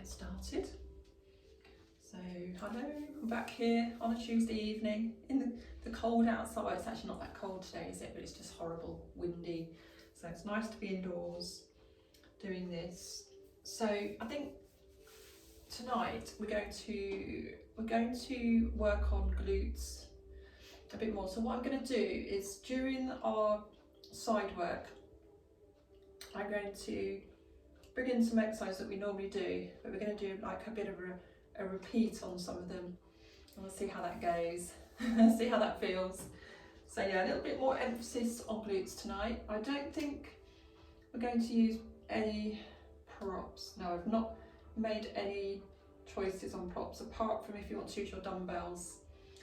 get started. So hello, I'm back here on a Tuesday evening in the cold outside. Well, it's actually not that cold today, is it? But it's just horrible, windy. So it's nice to be indoors doing this. So I think tonight we're going to work on glutes a bit more. So what I'm going to do is during our side work, I'm going to bring in some exercises that we normally do, but we're going to do like a bit of a repeat on some of them, and we'll see how that goes, see how that feels. So yeah, a little bit more emphasis on glutes tonight. I don't think we're going to use any props. No, I've not made any choices on props apart from if you want to use your dumbbells.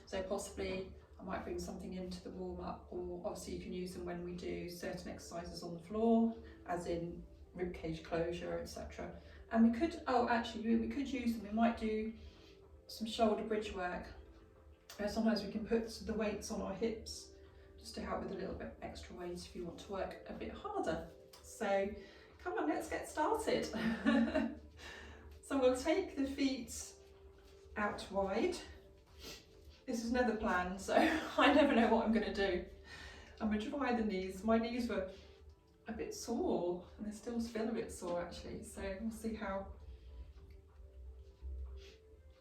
So possibly I might bring something into the warm up, or obviously you can use them when we do certain exercises on the floor, as in ribcage closure, etc. And we could, we could use them. We might do some shoulder bridge work. Sometimes we can put the weights on our hips just to help with a little bit extra weight if you want to work a bit harder. So come on, let's get started. So we'll take the feet out wide. This is never planned, so I never know what I'm going to do. I'm going to try the knees. My knees were a bit sore, and they still feel a bit sore actually, so we'll see how.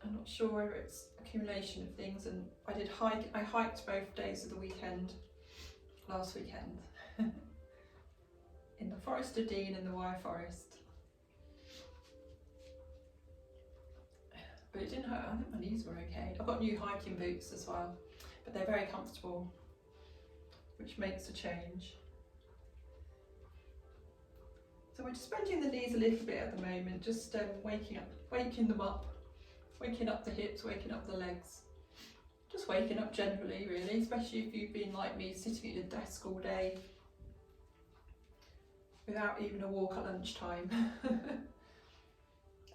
I'm not sure whether it's accumulation of things, and I hiked both days of the weekend, last weekend, in the Forest of Dean and the Wye Forest. But it didn't hurt. I think my knees were okay. I've got new hiking boots as well, but they're very comfortable, which makes a change. So we're just bending the knees a little bit at the moment, just waking them up, waking up the hips, waking up the legs, just waking up generally really, especially if you've been like me, sitting at your desk all day without even a walk at lunchtime.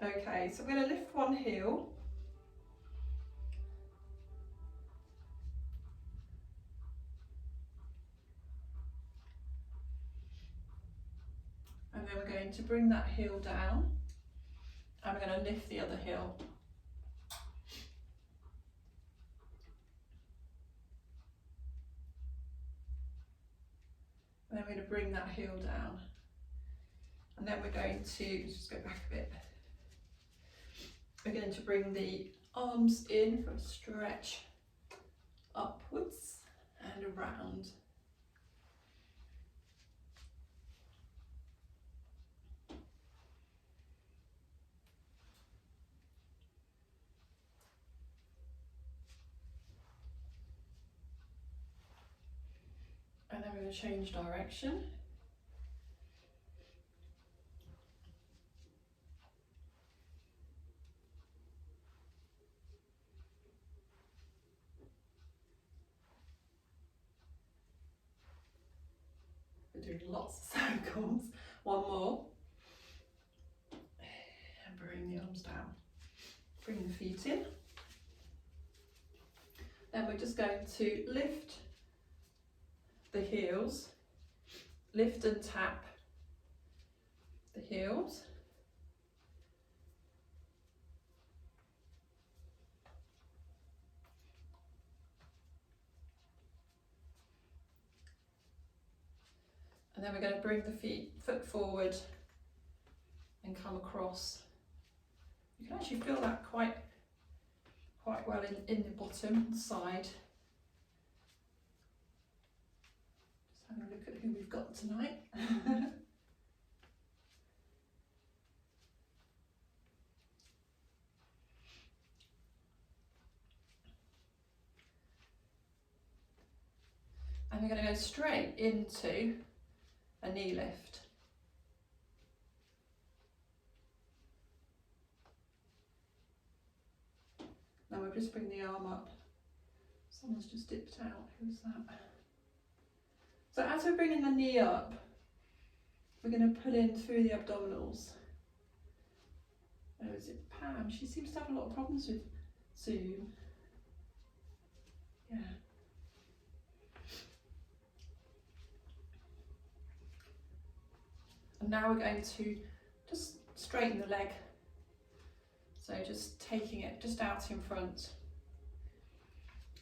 Okay, so I'm going to lift one heel. And then we're going to bring that heel down, and we're going to lift the other heel. And then we're going to bring that heel down. And then we're going to, just go back a bit. We're going to bring the arms in for a stretch upwards and around. And then we're going to change direction. We're doing lots of circles. One more. And bring the arms down. Bring the feet in. Then we're just going to lift the heels, lift and tap the heels. And then we're going to bring the foot forward and come across. You can actually feel that quite well in the bottom side. Just having a look at who we've got tonight. And we're going to go straight into a knee lift. Now we'll just bring the arm up. Someone's just dipped out. Who's that? So as we're bringing the knee up, we're going to pull in through the abdominals. Oh, is it Pam? She seems to have a lot of problems with Zoom. Yeah. And now we're going to just straighten the leg So just taking it just out in front.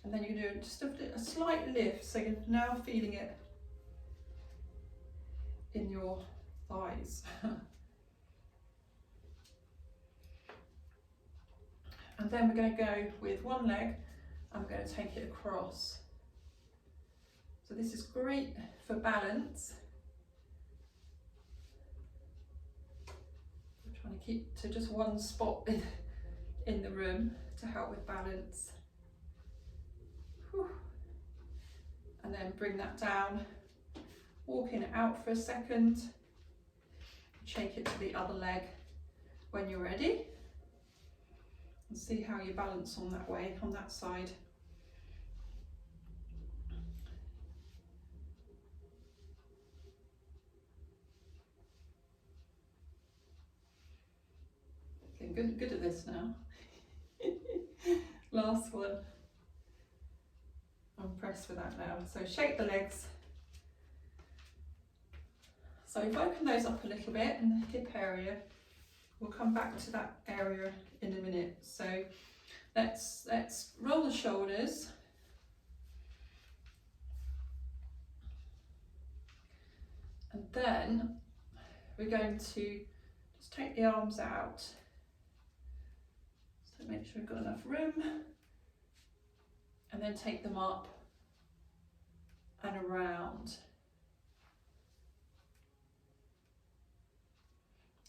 And then you're doing just a slight lift, so you're now feeling it in your thighs. And then we're going to go with one leg, and we're going to take it across. So this is great for balance. I'm trying to keep to just one spot in the room to help with balance. Whew. And then bring that down, walking it out for a second, shake it to the other leg when you're ready, and see how you balance on that way, on that side. Getting good at this now. Last one. I'm impressed with that now. So shake the legs. So open those up a little bit in the hip area. We'll come back to that area in a minute. So let's roll the shoulders. And then we're going to just take the arms out. So make sure we've got enough room. And then take them up and around.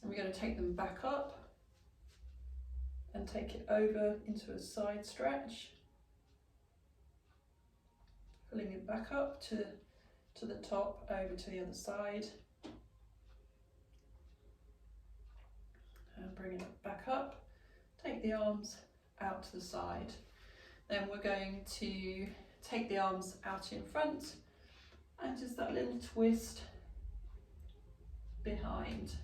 And we're going to take them back up and take it over into a side stretch. Pulling it back up to the top, over to the other side. And bring it back up. Take the arms out to the side. Then we're going to take the arms out in front and just that little twist behind.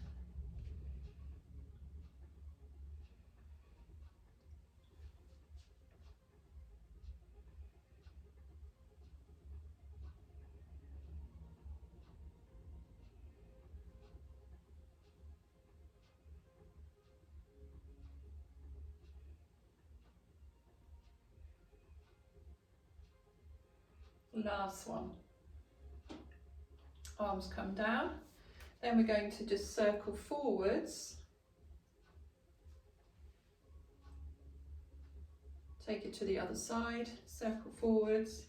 Last one. Arms come down. Then we're going to just circle forwards. Take it to the other side, circle forwards.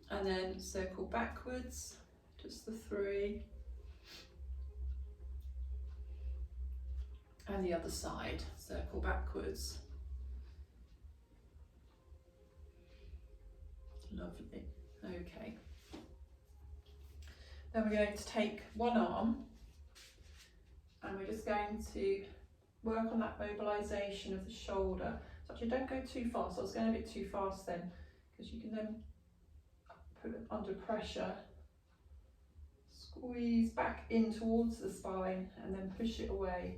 And then circle backwards, just the 3. And the other side, circle backwards. Lovely. Okay. Then we're going to take one arm and we're just going to work on that mobilisation of the shoulder. So actually don't go too fast. I was going a bit too fast then, because you can then put it under pressure. Squeeze back in towards the spine and then push it away.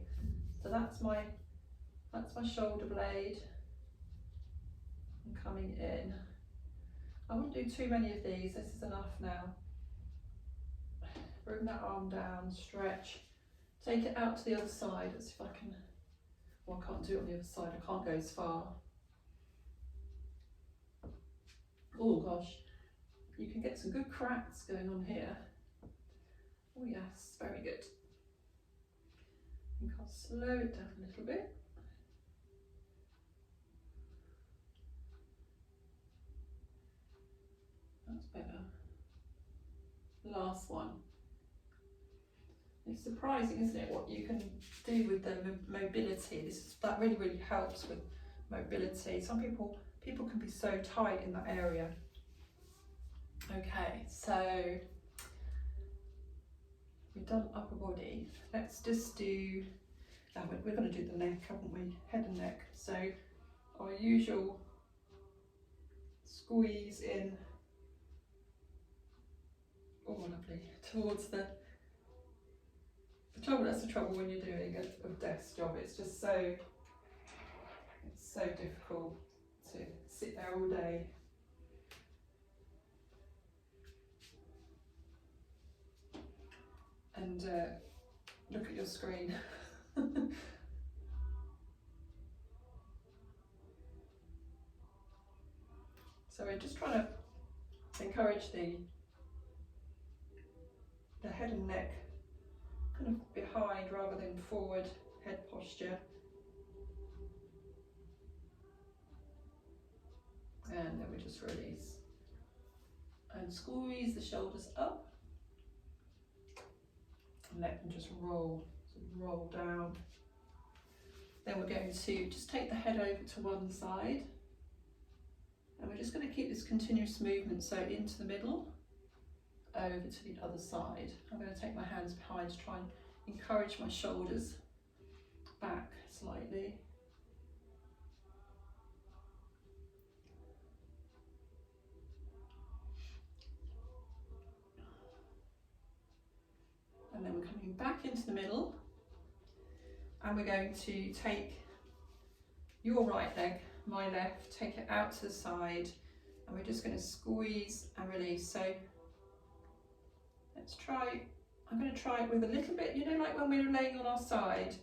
So that's my shoulder blade. And coming in. I wouldn't do too many of these, this is enough now. Bring that arm down, stretch, take it out to the other side. Let's see if I can, well, I can't do it on the other side, I can't go as far. Oh gosh, you can get some good cracks going on here. Oh yes, very good. I think I'll slow it down a little bit. That's better. Last one. It's surprising, isn't it, what you can do with the mobility. That really helps with mobility. Some people can be so tight in that area. Okay, so we've done upper body. Let's just do, we're going to do the neck, haven't we? Head and neck. So our usual squeeze in. Oh, lovely. Towards that's the trouble when you're doing a desk job. It's just so difficult to sit there all day. And look at your screen. So we're just trying to encourage the head and neck kind of behind rather than forward head posture. And then we just release and squeeze the shoulders up and let them just roll down. Then we're going to just take the head over to one side, and we're just going to keep this continuous movement, so into the middle, over to the other side. I'm going to take my hands behind to try and encourage my shoulders back slightly. And then we're coming back into the middle, and we're going to take your right leg, my left, take it out to the side, and we're just going to squeeze and release. So let's try, I'm going to try it with a little bit, you know, like when we're laying on our side,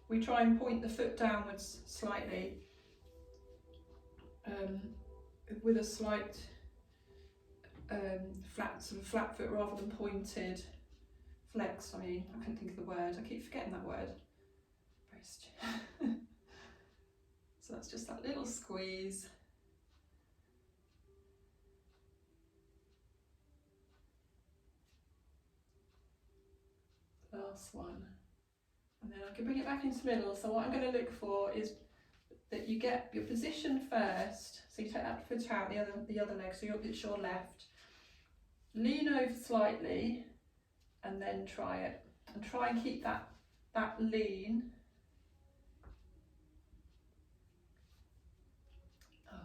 we try and point the foot downwards slightly, with a slight flat foot rather than pointed. Flex, I mean, I couldn't think of the word, I keep forgetting that word. So that's just that little squeeze. Last one. And then I can bring it back into the middle. So what I'm going to look for is that you get your position first. So you take that foot out, the other leg, so it's your left. Lean over slightly and then try it. And try and keep that lean. Oh.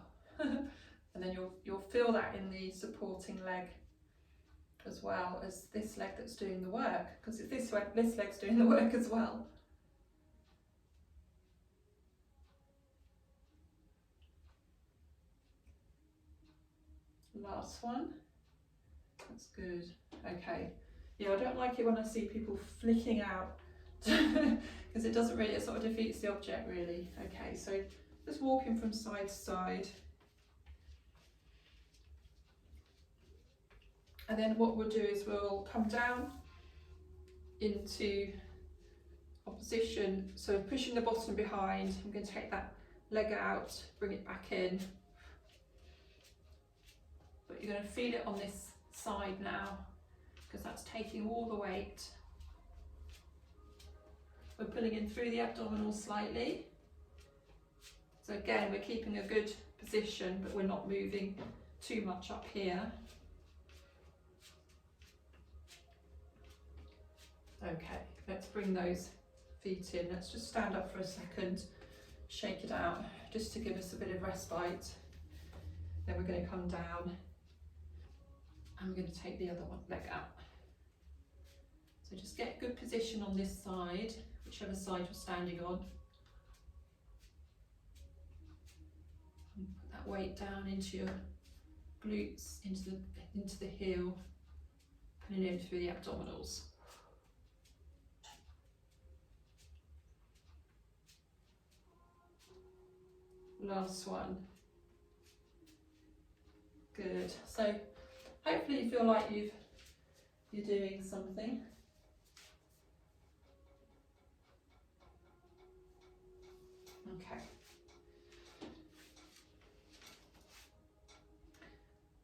And then you'll feel that in the supporting leg as well as this leg that's doing the work, because it's this leg's doing the work as well. Last one. That's good. Okay. Yeah, I don't like it when I see people flicking out because it doesn't really, it sort of defeats the object really. Okay, so just walking from side to side. And then what we'll do is we'll come down into opposition, so pushing the bottom behind. I'm going to take that leg out, bring it back in. But you're going to feel it on this side now, because that's taking all the weight. We're pulling in through the abdominals slightly. So again, we're keeping a good position, but we're not moving too much up here. Okay, let's bring those feet in. Let's just stand up for a second, shake it out, just to give us a bit of respite. Then we're going to come down and we're going to take the other leg out. So just get good position on this side, whichever side you're standing on. And put that weight down into your glutes, into the heel, pulling in through the abdominals. Last one. Good. So hopefully you feel like you're doing something. Okay.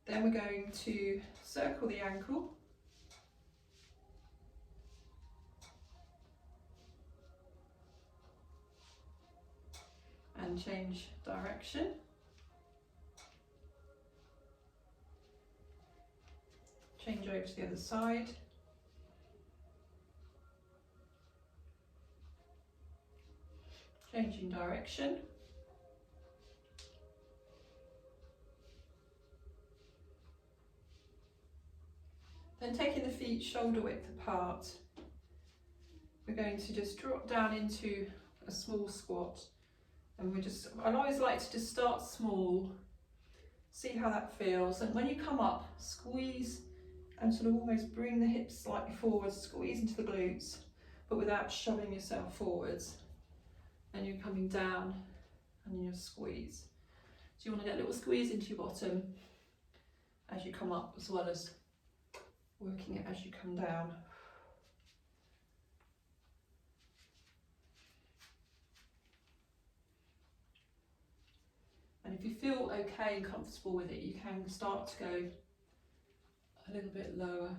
Then we're going to circle the ankle. And change direction. Change over to the other side. Changing direction. Then taking the feet shoulder width apart, we're going to just drop down into a small squat. And I always like to just start small, see how that feels. And when you come up, squeeze and sort of almost bring the hips slightly forward, squeeze into the glutes. but without shoving yourself forwards. And you're coming down and you squeeze. So you want to get a little squeeze into your bottom as you come up, as well as working it as you come down. And if you feel okay and comfortable with it, you can start to go a little bit lower.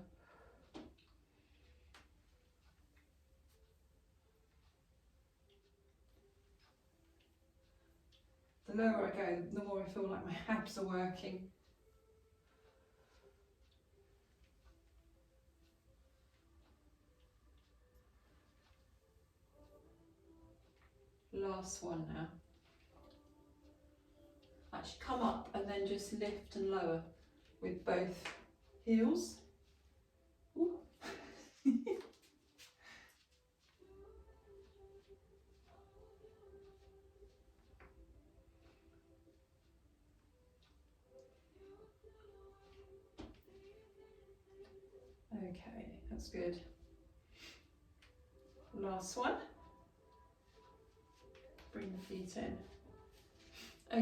The lower I go, the more I feel like my abs are working. Last one now. Actually come up and then just lift and lower with both heels. Ooh. Okay, that's good. Last one. Bring the feet in.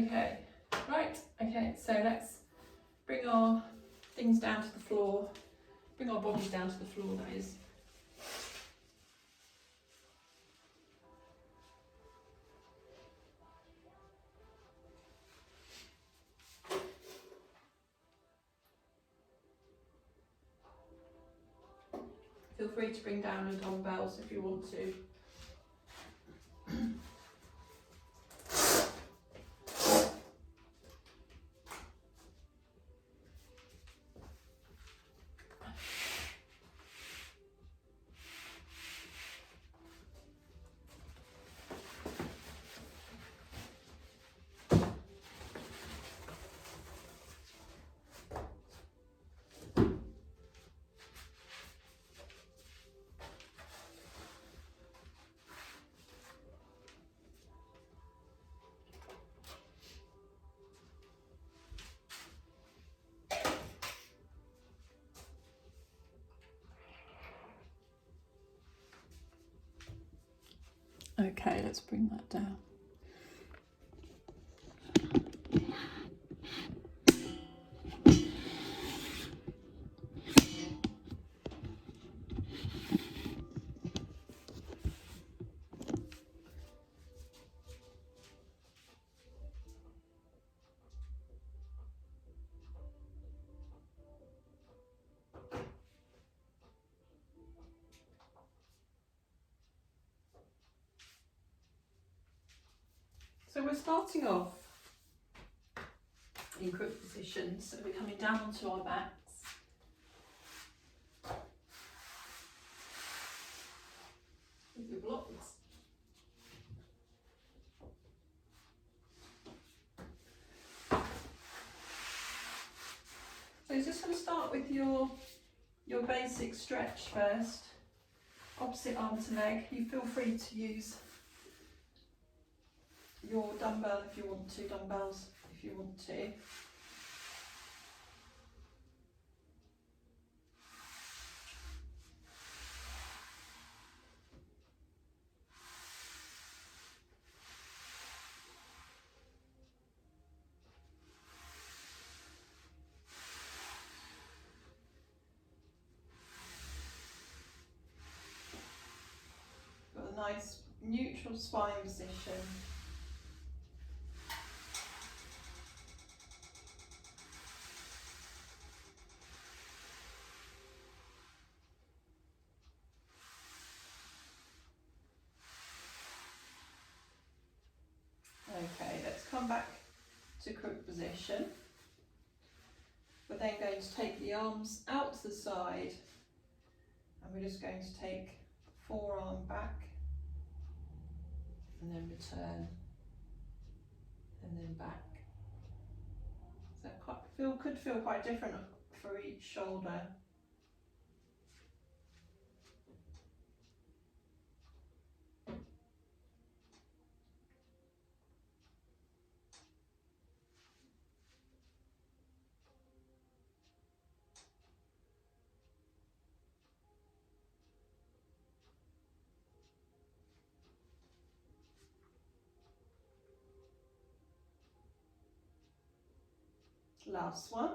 Okay, right, okay, so let's bring our things down to the floor. Bring our bodies down to the floor, that is. Feel free to bring down your dumbbells if you want to. Okay, let's bring that down. So we're starting off in crook position, so we're coming down onto our backs. With your blocks. So you're just going to start with your basic stretch first. Opposite arm to leg. You feel free to use your dumbbell if you want to, dumbbells if you want to. Got a nice neutral spine position. Okay, let's come back to crook position. We're then going to take the arms out to the side and we're just going to take the forearm back and then return and then back. So it could feel quite different for each shoulder. Last one.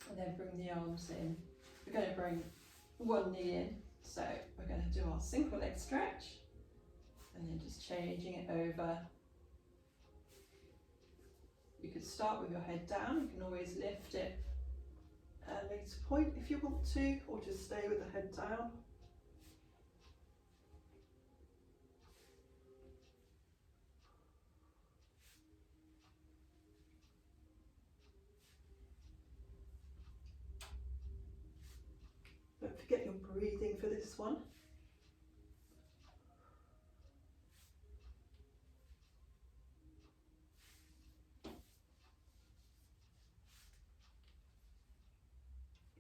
And then bring the arms in. We're going to bring one knee in. So we're going to do our single leg stretch and then just changing it over. You could start with your head down. You can always lift it at a later point if you want to, or just stay with the head down. Don't forget your breathing for this one.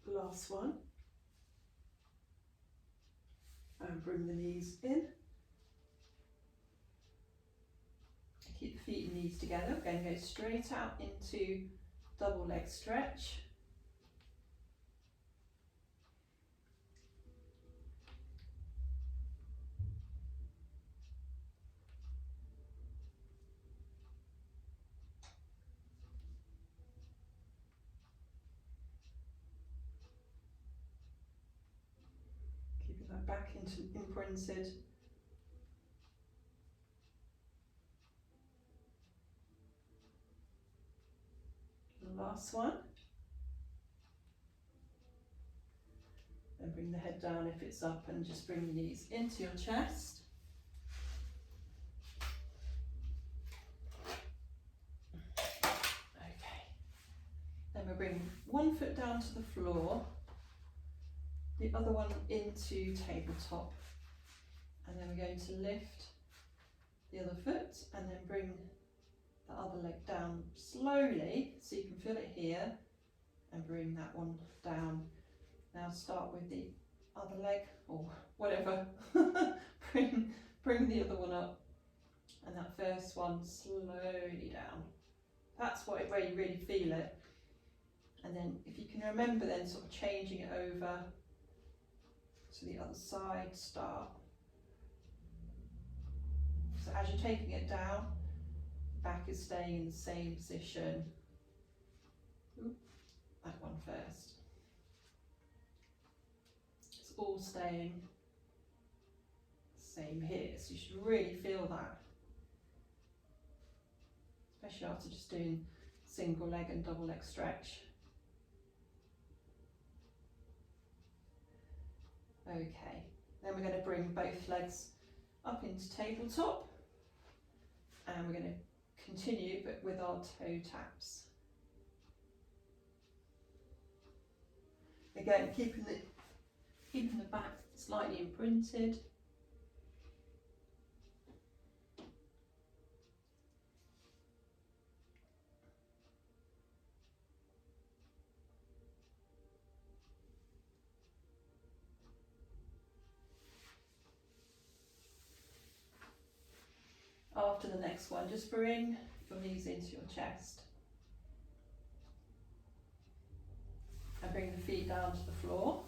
Last one. And bring the knees in. Keep the feet and knees together. We're going to go straight out into double leg stretch. Keeping that back into imprinted. Last one. Then bring the head down if it's up and just bring the knees into your chest. Okay. Then we'll bring one foot down to the floor, the other one into tabletop. And then we're going to lift the other foot and then bring the other leg down slowly, so you can feel it here, and bring that one down. Now start with the other leg, or whatever. bring the other one up, and that first one slowly down. That's where you really feel it. And then if you can remember, then sort of changing it over to the other side, start. So as you're taking it down, back is staying in the same position. That one first. It's all staying same here, so you should really feel that, especially after just doing single leg and double leg stretch. Okay, then we're going to bring both legs up into tabletop, and we're going to continue, but with our toe taps. Again, keeping the back slightly imprinted. After the next one, just bring your knees into your chest and bring the feet down to the floor.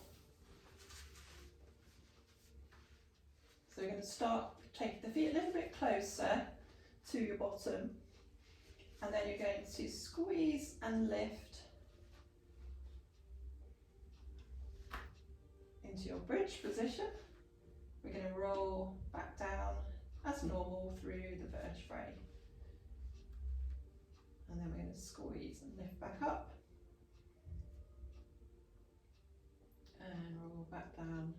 So we're going to start taking the feet a little bit closer to your bottom, and then you're going to squeeze and lift into your bridge position. We're going to roll back down as normal through the vertebrae, and then we're going to squeeze and lift back up and roll back down.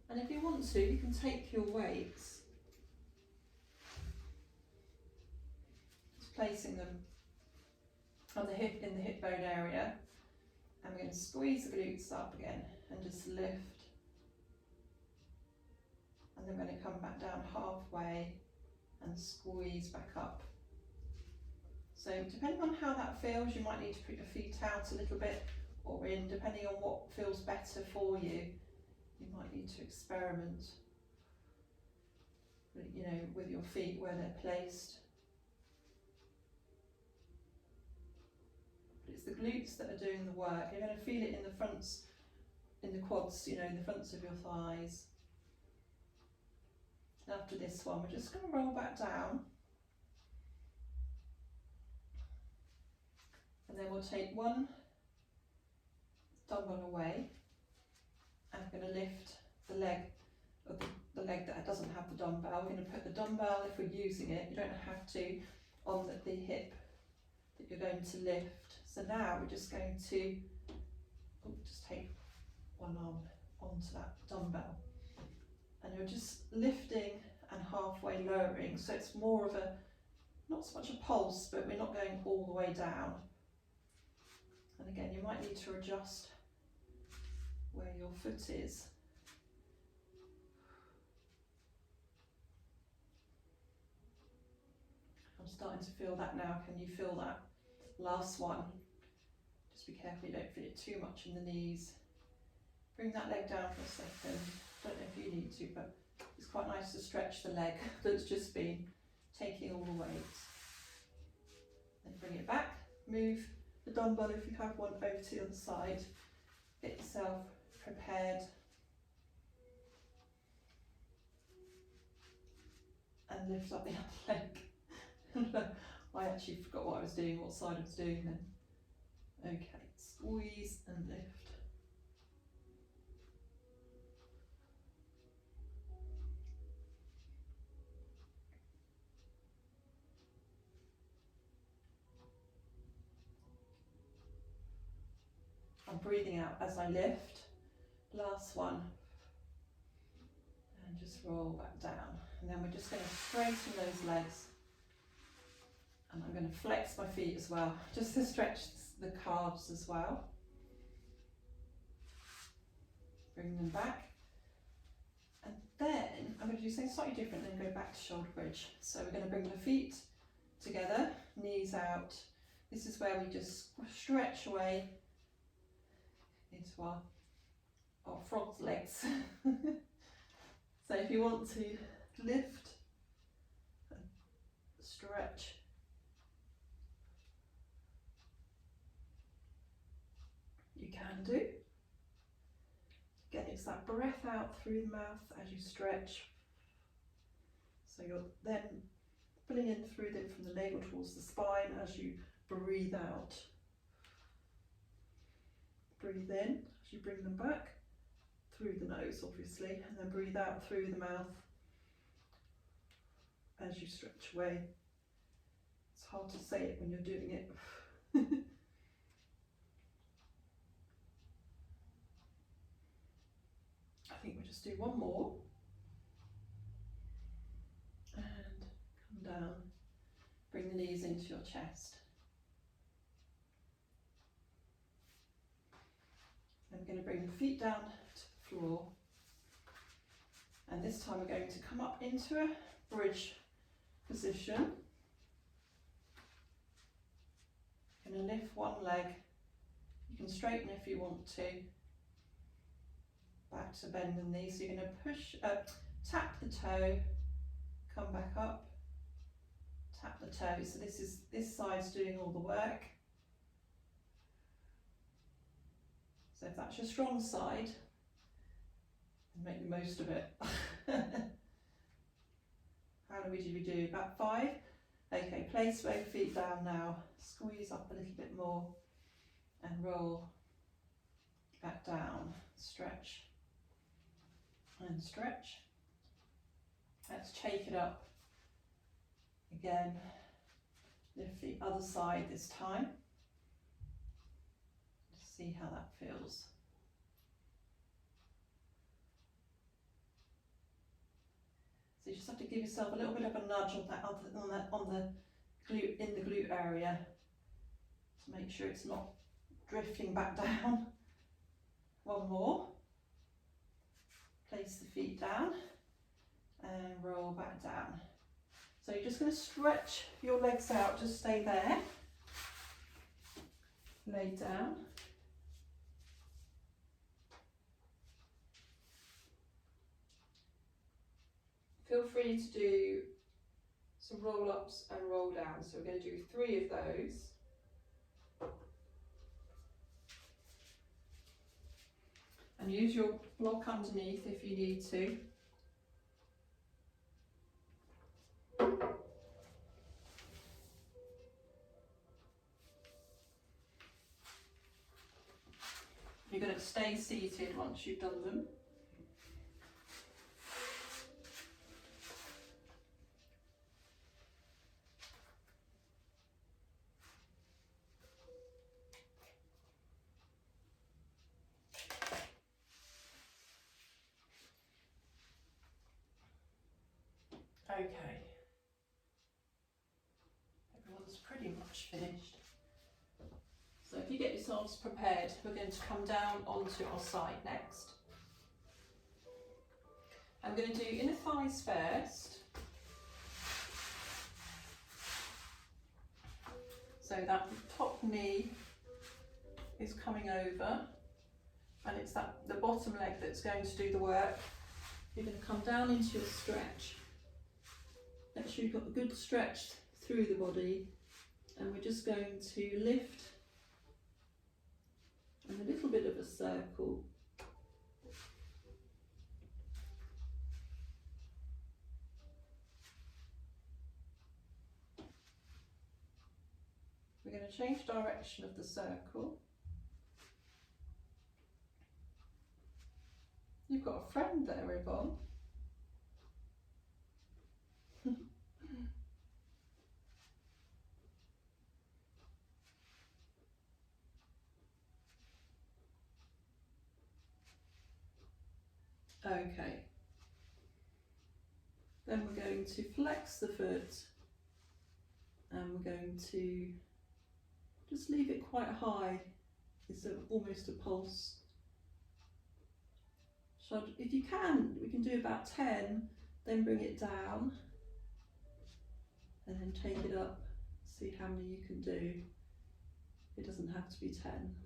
And if you want to, you can take your weights, just placing them on the hip, in the hip bone area, and we're going to squeeze the glutes up again and just lift. And then we're going to come back down halfway and squeeze back up. So depending on how that feels, you might need to put your feet out a little bit or in, depending on what feels better for you. You might need to experiment, you know, with your feet where they're placed. But it's the glutes that are doing the work. You're going to feel it in the fronts, in the quads, you know, in the fronts of your thighs. After this one, we're just going to roll back down, and then we'll take one dumbbell away, and I'm going to lift the leg of the leg that doesn't have the dumbbell. We're going to put the dumbbell, if we're using it, you don't have to, on the hip that you're going to lift. So now we're just going to just take one arm onto that dumbbell, and you're just lifting and halfway lowering, so it's more of a, not so much a pulse, but we're not going all the way down. And again, you might need to adjust where your foot is. I'm starting to feel that now. Can you feel that? Last one. Just be careful you don't feel it too much in the knees. Bring that leg down for a second. Don't know if you need to, but it's quite nice to stretch the leg that's just been taking all the weight. Then bring it back. Move the dumbbell, if you have one, over to the other side. Get yourself prepared. And lift up the other leg. I actually forgot what I was doing, what side I was doing then. Okay, squeeze and lift. I'm breathing out as I lift. Last one. And just roll back down. And then we're just going to straighten those legs. And I'm going to flex my feet as well, just to stretch the calves as well. Bring them back. And then I'm going to do something slightly different and go back to shoulder bridge. So we're going to bring the feet together, knees out. This is where we just stretch away into our frog's legs. So if you want to lift and stretch, you can do. Again, it's that breath out through the mouth as you stretch. So you're then pulling in through them from the navel towards the spine as you breathe out. Breathe in as you bring them back through the nose, obviously, and then breathe out through the mouth as you stretch away. It's hard to say it when you're doing it. I think we'll just do one more. And come down. Bring the knees into your chest. I'm going to bring the feet down to the floor. And this time we're going to come up into a bridge position. I'm going to lift one leg. You can straighten if you want to. Back to bend the knee. So you're going to push up, tap the toe, come back up, tap the toe. So this side's doing all the work. So if that's your strong side, make the most of it. How do we do? About 5. Okay, place both feet down now. Squeeze up a little bit more and roll back down. Stretch and stretch. Let's shake it up again. Lift the other side this time. See how that feels. So you just have to give yourself a little bit of a nudge on the glute, in the glute area, to make sure it's not drifting back down. One more. Place the feet down and roll back down. So you're just going to stretch your legs out. Just stay there. Lay down. Feel free to do some roll-ups and roll-downs. So we're going to do 3 of those. And use your block underneath if you need to. You're going to stay seated once you've done them. Okay, everyone's pretty much finished. So if you get yourselves prepared, we're going to come down onto our side next. I'm going to do inner thighs first. So that top knee is coming over, and it's the bottom leg that's going to do the work. You're going to come down into your stretch. Make sure you've got a good stretch through the body, and we're just going to lift in a little bit of a circle. We're going to change direction of the circle. You've got a friend there, Yvonne. Okay. Then we're going to flex the foot, and we're going to just leave it quite high. It's almost a pulse. So if you can, we can do about 10, then bring it down, and then take it up. See how many you can do. It doesn't have to be 10.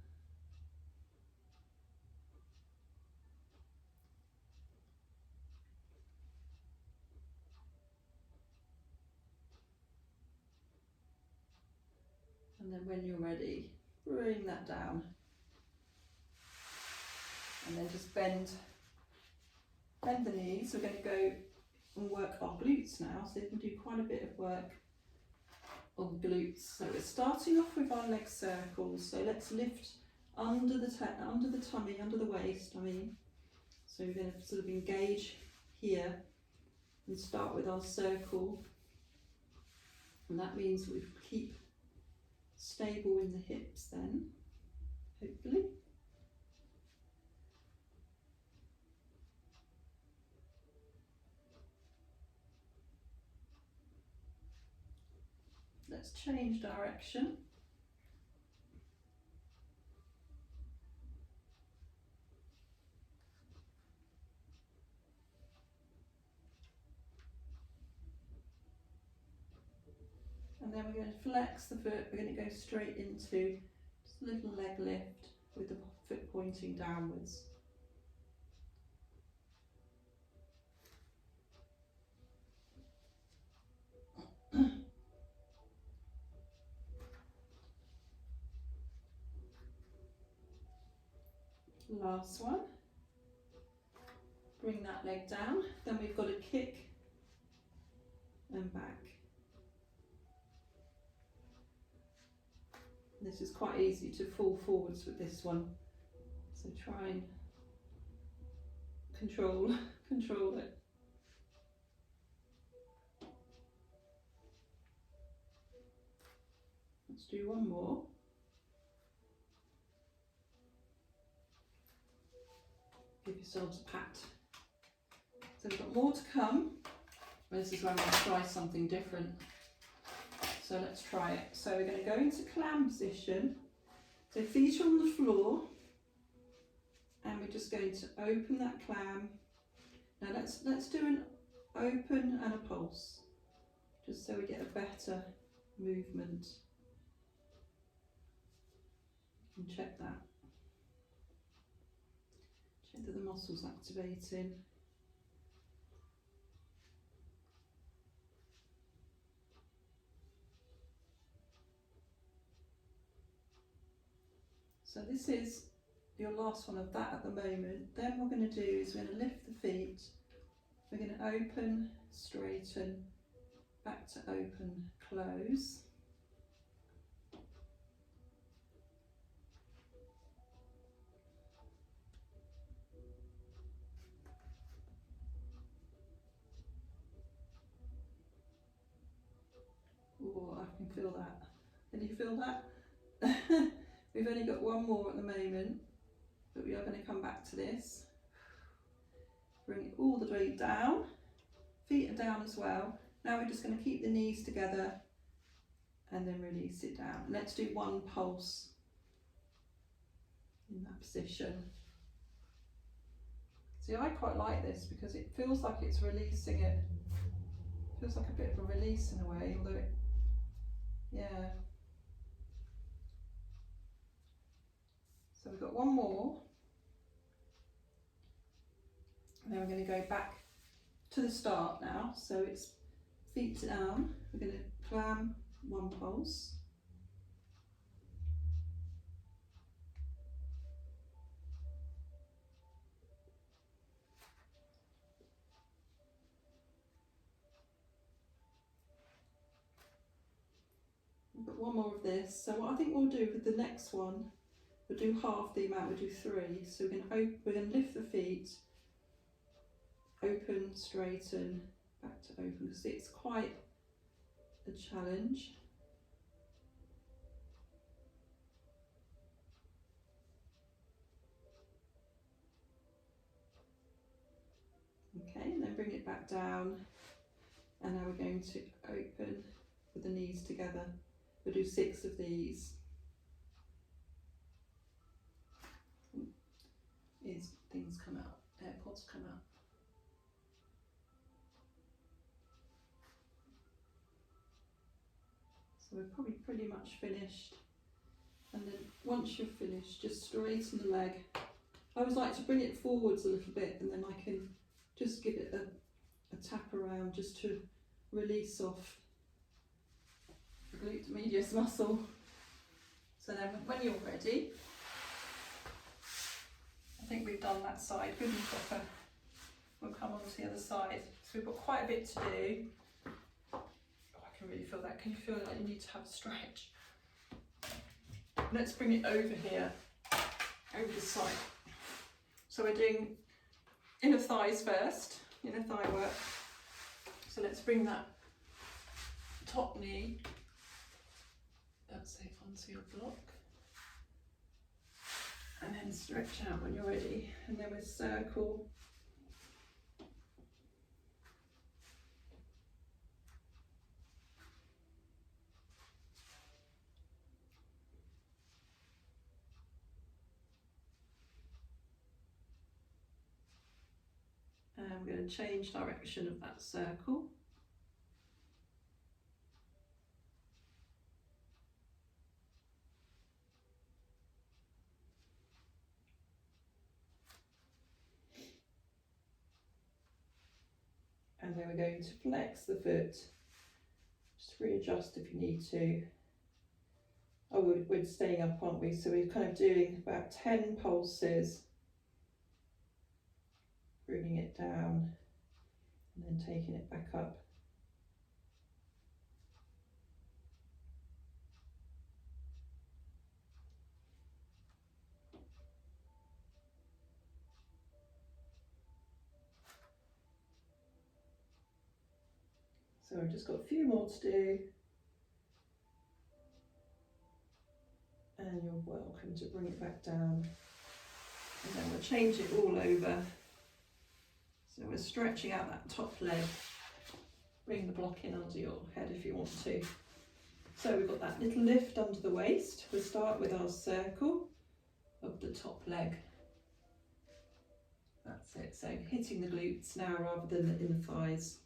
And then when you're ready, bring that down. And then just bend the knees. We're going to go and work our glutes now, so we can do quite a bit of work on glutes. So we're starting off with our leg circles. So let's lift under the tummy, under the waist, I mean. So we're going to sort of engage here and start with our circle. And that means we keep stable in the hips then, hopefully. Let's change direction. And then we're going to flex the foot. We're going to go straight into just a little leg lift with the foot pointing downwards. Last one. Bring that leg down. Then we've got a kick and back. This is quite easy to fall forwards with this one, so try and control it. Let's do one more. Give yourselves a pat. So we've got more to come. This is where I'm going to try something different. So let's try it. So we're going to go into clam position. So feet are on the floor, and we're just going to open that clam. Now let's do an open and a pulse, just so we get a better movement. You can check that. Check that the muscles activating. So this is your last one of that at the moment. Then what we're going to do is we're going to lift the feet. We're going to open, straighten, back to open, close. Oh, I can feel that. Can you feel that? We've only got one more at the moment, but we are going to come back to this. Bring it all the way down. Feet are down as well. Now we're just going to keep the knees together and then release it down. Let's do one pulse in that position. See, I quite like this because it feels like it's releasing it. Feels like a bit of a release in a way, although it, yeah. So we've got one more. And then we're going to go back to the start now. So it's feet down. We're going to clam one pulse. We've got one more of this. So what I think we'll do with the next one, we'll do half the amount, we'll do 3. So we're going to lift the feet, open, straighten, back to open, because it's quite a challenge. Okay, and then bring it back down. And now we're going to open with the knees together. We'll do 6 of these. Is things come out, AirPods come out. So we're probably pretty much finished. And then once you're finished, just straighten the leg. I always like to bring it forwards a little bit, and then I can just give it a tap around just to release off the glute medius muscle. So then when you're ready, I think we've done that side good and proper. We'll come on to the other side. So we've got quite a bit to do. Oh, I can really feel that. Can you feel like you need to have a stretch? Let's bring it over here, over the side. So we're doing inner thighs first, inner thigh work. So let's bring that top knee, that's it, onto your block. And then stretch out when you're ready. And then we'll circle. And I'm going to change direction of that circle. And then we're going to flex the foot, just readjust if you need to. Oh, we're staying up, aren't we? So we're kind of doing about 10 pulses, bringing it down and then taking it back up. So I've just got a few more to do. And you're welcome to bring it back down. And then we'll change it all over. So we're stretching out that top leg. Bring the block in under your head if you want to. So we've got that little lift under the waist. We'll start with our circle of the top leg. That's it. So hitting the glutes now rather than the inner thighs.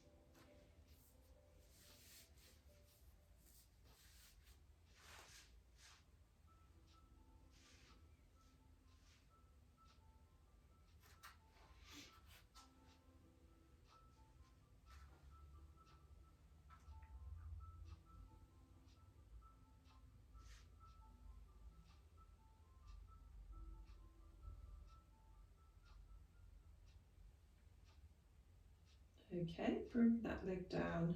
Okay, bring that leg down.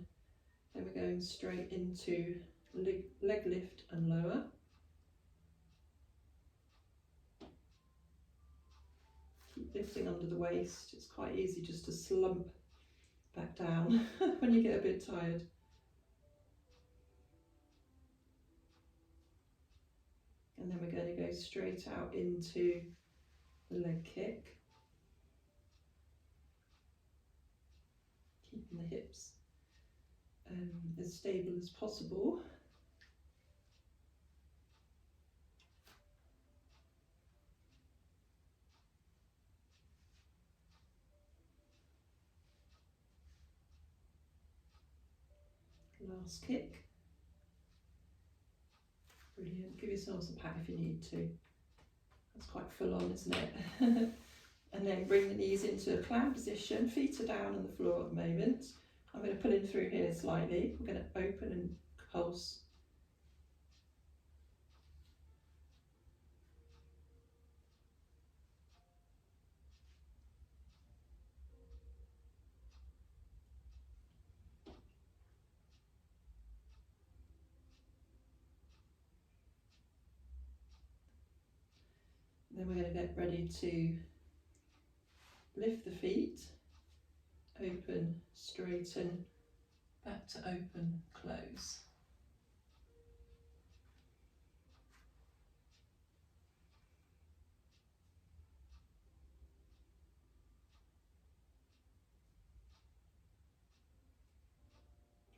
Then we're going straight into leg lift and lower. Keep lifting under the waist. It's quite easy just to slump back down when you get a bit tired. straight out into the leg kick. Keeping the hips as stable as possible. Last kick. Brilliant. Give yourselves a pat if you need to. That's quite full on, isn't it? And then bring the knees into a clam position. Feet are down on the floor at the moment. I'm going to pull in through here slightly. We're going to open and pulse. Then we're going to get ready to lift the feet, open, straighten, back to open, close.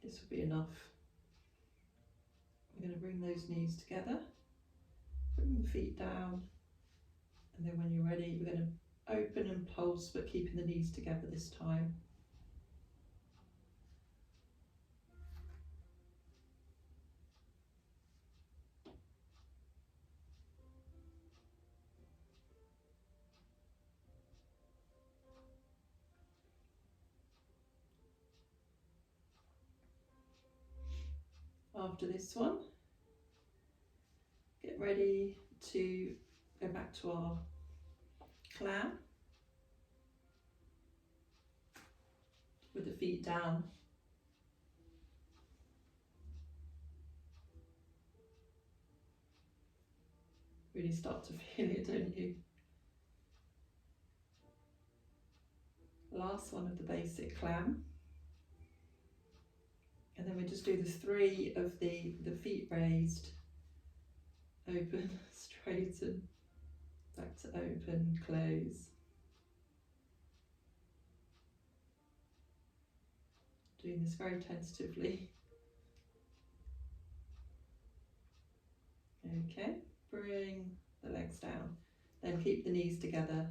This will be enough. We're going to bring those knees together, bring the feet down, and then when you're ready, we're going to open and pulse, but keeping the knees together this time. After this one, get ready to go back to our clam with the feet down. Really start to feel it, don't you? Last one of the basic clam. And then we just do the 3 of the feet raised, open, straighten, back to open, close. Doing this very tentatively. Okay, bring the legs down. Then keep the knees together.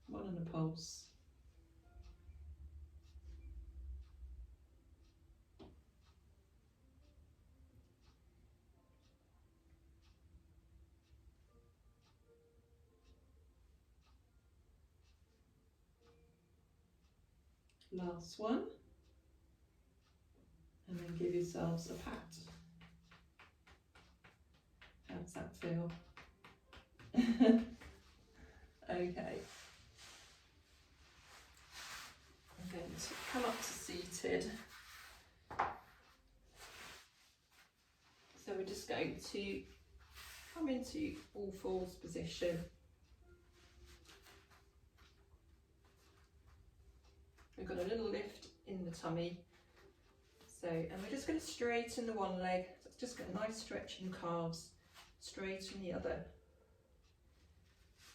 1 on a pulse. Last one, and then give yourselves a pat. How does that feel? Okay. I'm going to come up to seated. So we're just going to come into all fours position. We've got a little lift in the tummy. So, and we're just going to straighten the one leg. So it's just got a nice stretch in the calves. Straighten the other.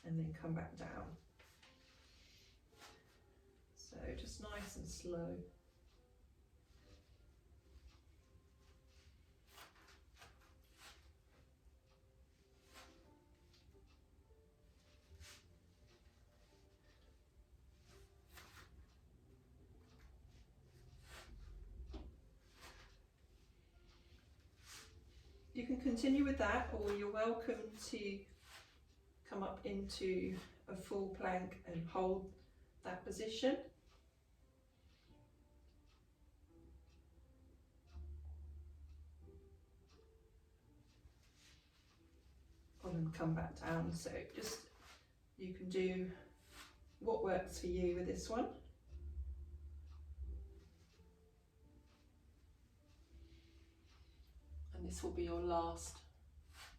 And then come back down. So just nice and slow. You can continue with that, or you're welcome to come up into a full plank and hold that position. And then come back down. So just, you can do what works for you with this one. And this will be your last,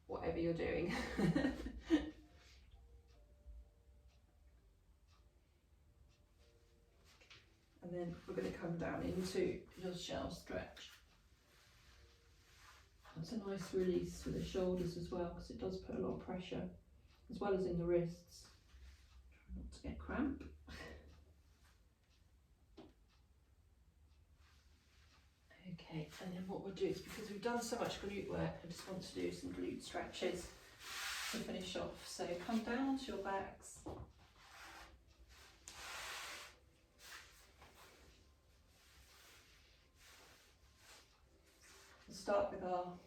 whatever you're doing. And then we're going to come down into your shell stretch. It's a nice release for the shoulders as well, because it does put a lot of pressure, as well as in the wrists. Try not to get cramp. Okay, and then what we'll do is, because we've done so much glute work, I just want to do some glute stretches to finish off. So come down to your backs. We'll start with our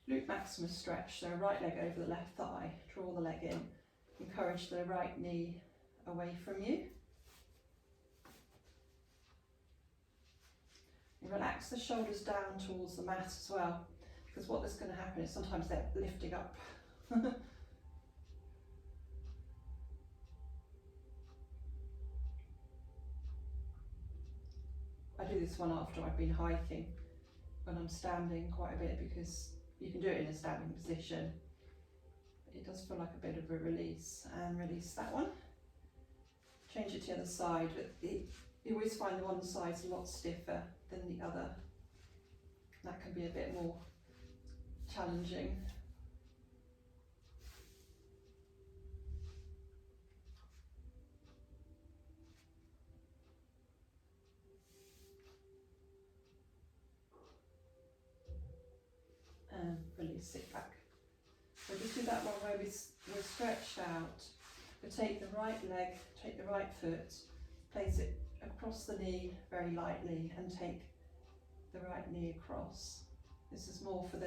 glute maximus stretch, so right leg over the left thigh, draw the leg in, encourage the right knee away from you. And relax the shoulders down towards the mat as well, because what is going to happen is sometimes they're lifting up. I do this one after I've been hiking, when I'm standing quite a bit, because you can do it in a standing position. It does feel like a bit of a release, and release that one. Change it to the other side, but you always find the one side's a lot stiffer than the other. That can be a bit more challenging. And release it back. So just do that one where we're stretched out. We take the right leg, take the right foot, place it across the knee very lightly, and take the right knee across. This is more for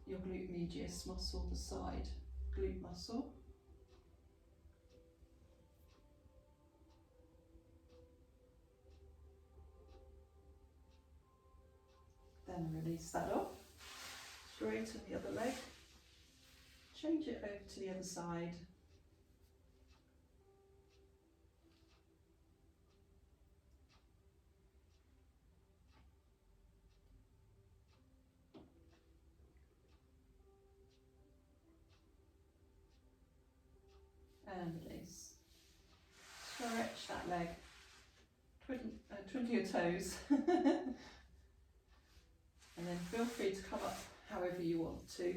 your glute medius muscle, the side glute muscle. Then release that off. Straighten the other leg. Change it over to the other side. And release. Stretch that leg. Twiddle your toes. And then feel free to come up however you want to.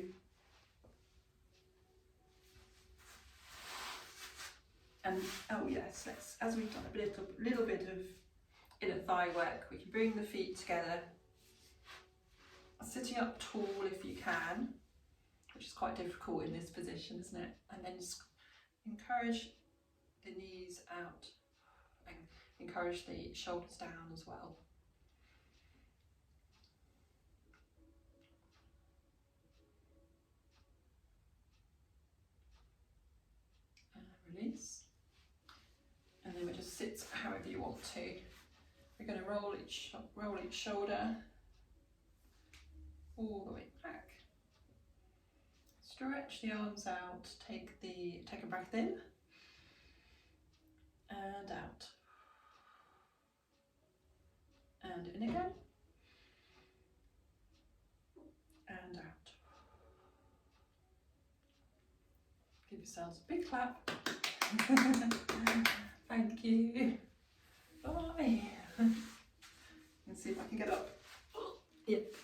And oh yes, as we've done a little bit of inner thigh work, we can bring the feet together, sitting up tall if you can, which is quite difficult in this position, isn't it? And then just encourage the knees out and encourage the shoulders down as well. Release, and then we just sit however you want to. We're going to roll each shoulder all the way back. Stretch the arms out. Take a breath in and out, and in again and out. Give yourselves a big clap. Thank you. Bye. Let's see if I can get up. Yep.